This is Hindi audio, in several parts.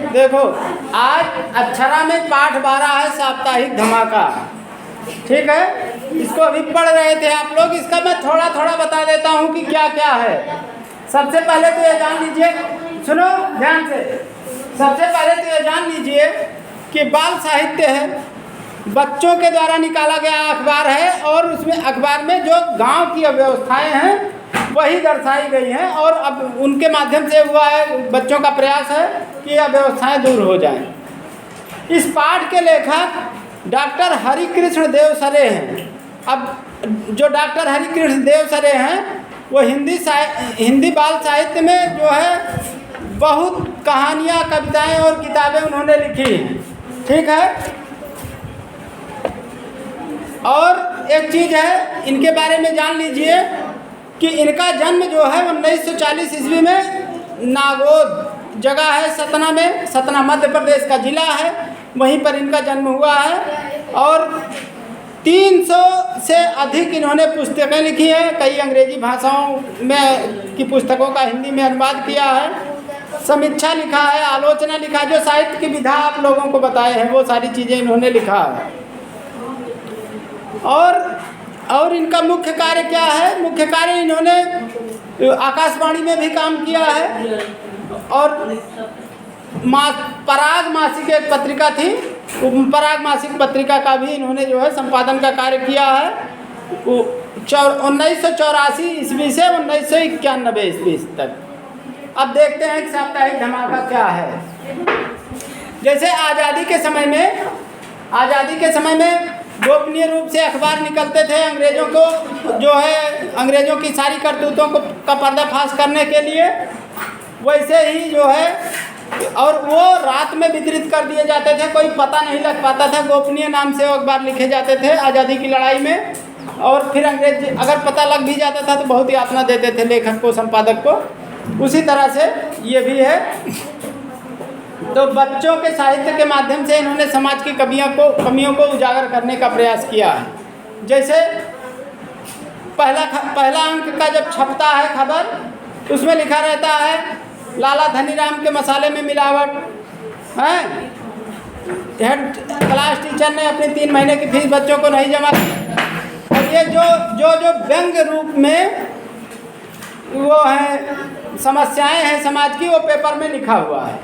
देखो, आज अक्षरा में पाठ 12 है साप्ताहिक धमाका, ठीक है। इसको अभी पढ़ रहे थे आप लोग। इसका मैं थोड़ा थोड़ा बता देता हूँ कि क्या क्या है। सबसे पहले तो ये जान लीजिए, सुनो ध्यान से। सबसे पहले तो ये जान लीजिए कि बाल साहित्य है, बच्चों के द्वारा निकाला गया अखबार है, और उसमें अखबार में जो गांव की व्यवस्थाएं हैं वही दर्शाई गई हैं, और अब उनके माध्यम से हुआ है, बच्चों का प्रयास है कि यह व्यवस्थाएं दूर हो जाएं। इस पाठ के लेखक डॉक्टर हरिकृष्ण देवसरे हैं। अब जो डॉक्टर हरिकृष्ण देवसरे हैं वो हिंदी बाल साहित्य में जो है बहुत कहानियाँ, कविताएं और किताबें उन्होंने लिखी हैं, ठीक है। और एक चीज़ है, इनके बारे में जान लीजिए कि इनका जन्म जो है 1940 ईस्वी में नागौद जगह है सतना में, सतना मध्य प्रदेश का जिला है, वहीं पर इनका जन्म हुआ है। और 300 से अधिक इन्होंने पुस्तकें लिखी हैं, कई अंग्रेजी भाषाओं में की पुस्तकों का हिंदी में अनुवाद किया है, समीक्षा लिखा है, आलोचना लिखा है, जो साहित्य की विधा आप लोगों को बताए हैं वो सारी चीज़ें इन्होंने लिखा है। और इनका मुख्य कार्य क्या है? मुख्य कार्य, इन्होंने आकाशवाणी में भी काम किया है, और पराग मासिक एक पत्रिका थी, पराग मासिक पत्रिका का भी इन्होंने जो है संपादन का कार्य किया है 1984 ईस्वी से 1991 ईस्वी तक। अब देखते हैं कि साप्ताहिक धमाका क्या है। जैसे आज़ादी के समय में गोपनीय रूप से अखबार निकलते थे अंग्रेज़ों को जो है, अंग्रेज़ों की सारी करतूतों को का पर्दाफाश करने के लिए, वैसे ही जो है, और वो रात में वितरित कर दिए जाते थे, कोई पता नहीं लग पाता था। गोपनीय नाम से वो अखबार लिखे जाते थे आज़ादी की लड़ाई में, और फिर अंग्रेज अगर पता लग भी जाता था तो बहुत यातना देते थे लेखक को, संपादक को। उसी तरह से ये भी है। तो बच्चों के साहित्य के माध्यम से इन्होंने समाज की कमियों को उजागर करने का प्रयास किया है। जैसे पहला अंक का जब छपता है खबर, उसमें लिखा रहता है लाला धनीराम के मसाले में मिलावट है, हेड क्लास टीचर ने अपनी 3 महीने की फीस बच्चों को नहीं जमा की। और ये जो व्यंग्य रूप में वो है समस्याएं हैं समाज की, वो पेपर में लिखा हुआ है।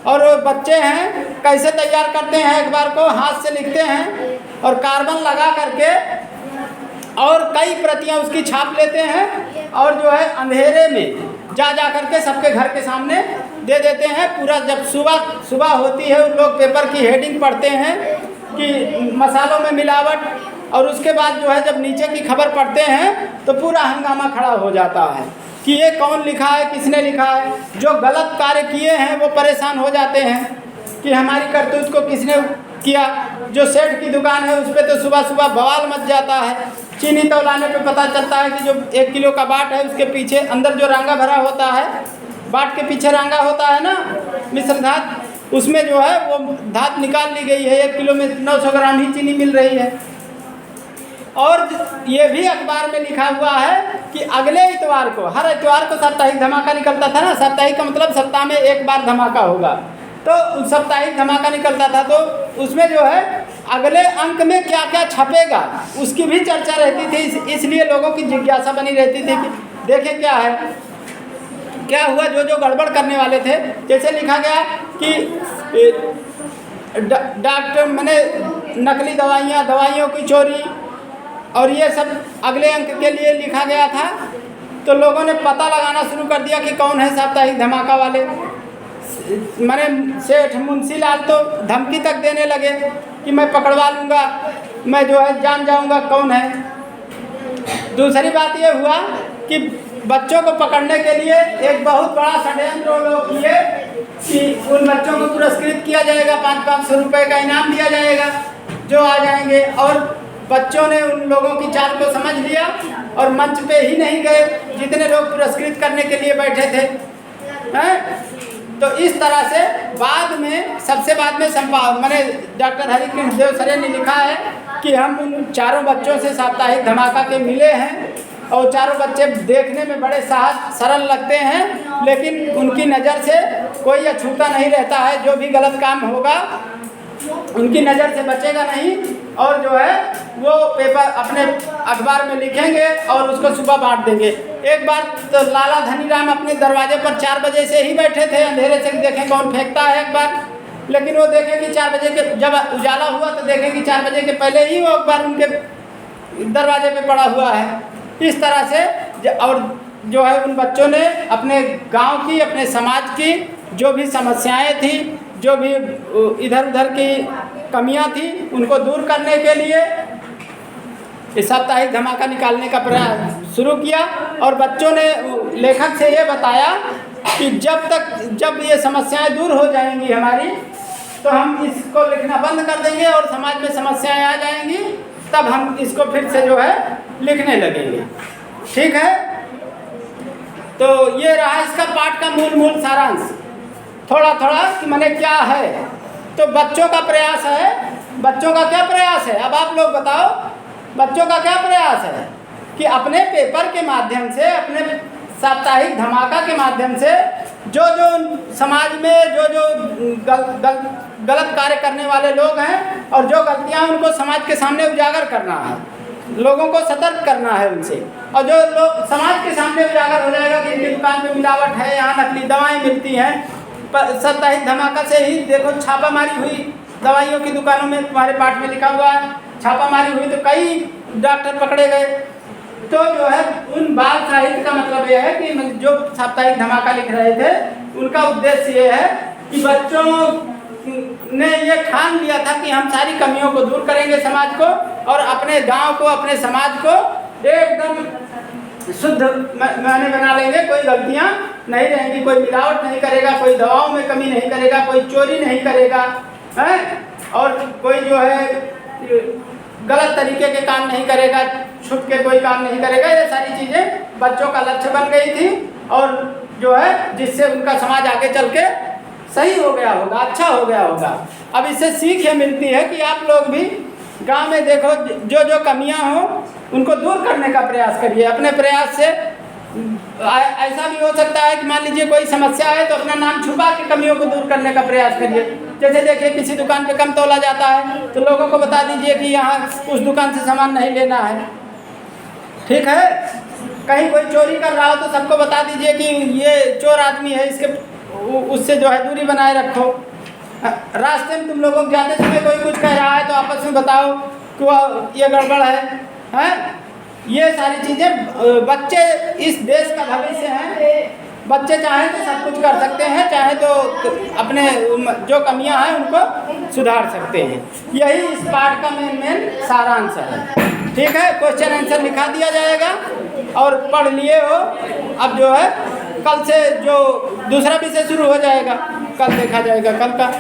और वो बच्चे हैं कैसे तैयार करते हैं अखबार को, हाथ से लिखते हैं और कार्बन लगा करके और कई प्रतियां उसकी छाप लेते हैं, और जो है अंधेरे में जा करके सबके घर के सामने दे देते हैं। पूरा जब सुबह होती है, उन लोग पेपर की हेडिंग पढ़ते हैं कि मसालों में मिलावट, और उसके बाद जो है जब नीचे की खबर पढ़ते हैं तो पूरा हंगामा खड़ा हो जाता है कि ये कौन लिखा है, किसने लिखा है। जो गलत कार्य किए हैं वो परेशान हो जाते हैं कि हमारी करतूत को किसने किया। जो सेठ की दुकान है उस पर तो सुबह बवाल मच जाता है। चीनी तौलाने पे पता चलता है कि जो 1 किलो का बाट है उसके पीछे अंदर जो रांगा भरा होता है, बाट के पीछे रांगा होता है ना, मिश्र धात, उसमें जो है वो धात निकाल ली गई है। 1 किलो में 900 ग्राम ही चीनी मिल रही है। और ये भी अखबार में लिखा हुआ है कि अगले इतवार को, हर इतवार को साप्ताहिक धमाका निकलता था ना। साप्ताहिक का मतलब सप्ताह में 1 बार धमाका होगा, तो साप्ताहिक धमाका निकलता था। तो उसमें जो है अगले अंक में क्या क्या छपेगा उसकी भी चर्चा रहती थी, इसलिए लोगों की जिज्ञासा बनी रहती थी कि देखें क्या है, क्या हुआ। जो गड़बड़ करने वाले थे, जैसे लिखा गया कि डॉक्टर मैंने नकली दवाइयों की चोरी, और ये सब अगले अंक के लिए लिखा गया था। तो लोगों ने पता लगाना शुरू कर दिया कि कौन है साप्ताहिक धमाका वाले। मैंने सेठ मुंशी लाल तो धमकी तक देने लगे कि मैं पकड़वा लूँगा, मैं जो है जान जाऊँगा कौन है। दूसरी बात ये हुआ कि बच्चों को पकड़ने के लिए एक बहुत बड़ा षड्यंत्र लोग किए कि उन बच्चों को पुरस्कृत किया जाएगा, 500 रुपये का इनाम दिया जाएगा जो आ जाएंगे। और बच्चों ने उन लोगों की चाल को समझ लिया और मंच पे ही नहीं गए जितने लोग पुरस्कृत करने के लिए बैठे थे, हैं। तो इस तरह से बाद में, सबसे बाद में मैंने डॉक्टर हरिकृष्ण देवसरे ने लिखा है कि हम उन 4 बच्चों से साप्ताहिक धमाका के मिले हैं, और 4 बच्चे देखने में बड़े सरल लगते हैं, लेकिन उनकी नज़र से कोई अछूता नहीं रहता है। जो भी गलत काम होगा उनकी नज़र से बचेगा नहीं, और जो है वो पेपर अपने अखबार में लिखेंगे और उसको सुबह बांट देंगे। एक बार तो लाला धनीराम अपने दरवाजे पर 4 बजे से ही बैठे थे, अंधेरे से देखें कौन फेंकता है अखबार, लेकिन वो देखें कि 4 बजे के जब उजाला हुआ तो देखें कि 4 बजे के पहले ही वो अखबार उनके दरवाजे पे पड़ा हुआ है। इस तरह से और जो है उन बच्चों ने अपने गांव की, अपने समाज की जो भी समस्याएं थी, जो भी इधर उधर की कमियां थी, उनको दूर करने के लिए इस साप्ताहिक धमाका निकालने का प्रयास शुरू किया। और बच्चों ने लेखक से ये बताया कि जब ये समस्याएं दूर हो जाएंगी हमारी, तो हम इसको लिखना बंद कर देंगे और समाज में समस्याएं आ जाएंगी, तब हम इसको फिर से जो है लिखने लगेंगे। ठीक है, तो ये रहा इसका पाठ का मूल सारांश। थोड़ा कि माने क्या है, तो बच्चों का प्रयास है। बच्चों का क्या प्रयास है, अब आप लोग बताओ, बच्चों का क्या प्रयास है कि अपने पेपर के माध्यम से, अपने साप्ताहिक धमाका के माध्यम से जो समाज में जो गलत कार्य करने वाले लोग हैं और जो गलतियां उनको समाज के सामने उजागर करना है, लोगों को सतर्क करना है उनसे। और जो लोग समाज के सामने उजागर हो जाएगा कि इनकी दुकान में मिलावट है, यहाँ नकली दवाएं मिलती हैं। साप्ताहिक धमाका से ही देखो छापामारी हुई दवाइयों की दुकानों में, तुम्हारे पाठ में लिखा हुआ है, छापामारी हुई तो कई डॉक्टर पकड़े गए। तो जो है उन बाल साहित्य का मतलब यह है कि जो साप्ताहिक धमाका लिख रहे थे उनका उद्देश्य ये है कि बच्चों ने ये ठान लिया था कि हम सारी कमियों को दूर करेंगे समाज को, और अपने गांव को, अपने समाज को एकदम शुद्ध माने बना लेंगे। कोई गलतियां नहीं रहेंगी, कोई मिलावट नहीं करेगा, कोई दवाओं में कमी नहीं करेगा, कोई चोरी नहीं करेगा है, और कोई जो है गलत तरीके के काम नहीं करेगा, छुप के कोई काम नहीं करेगा। ये सारी चीज़ें बच्चों का लक्ष्य बन गई थी, और जो है जिससे उनका समाज आगे चल के सही हो गया होगा, अच्छा हो गया होगा। अब इससे सीख ये मिलती है कि आप लोग भी गांव में देखो जो कमियां हो उनको दूर करने का प्रयास करिए। अपने प्रयास से ऐसा भी हो सकता है कि मान लीजिए कोई समस्या है तो अपना नाम छुपा के कमियों को दूर करने का प्रयास करिए। जैसे देखिए किसी दुकान पे कम तोला जाता है तो लोगों को बता दीजिए कि यहाँ उस दुकान से सामान नहीं लेना है। ठीक है, कहीं कोई चोरी कर रहा हो तो सबको बता दीजिए कि ये चोर आदमी है, उससे जो है दूरी बनाए रखो। रास्ते में तुम लोगों को जाते समय कोई कुछ कह रहा है तो आपस में बताओ कि ये गड़बड़ है। ये सारी चीज़ें, बच्चे इस देश का भविष्य हैं। बच्चे चाहें तो सब कुछ कर सकते हैं, चाहे तो अपने जो कमियां हैं उनको सुधार सकते हैं। यही इस पाठ का मेन सारांश है। ठीक है, क्वेश्चन आंसर लिखा दिया जाएगा और पढ़ लिए हो। अब जो है कल से जो दूसरा विषय शुरू हो जाएगा, कल देखा जाएगा कल का।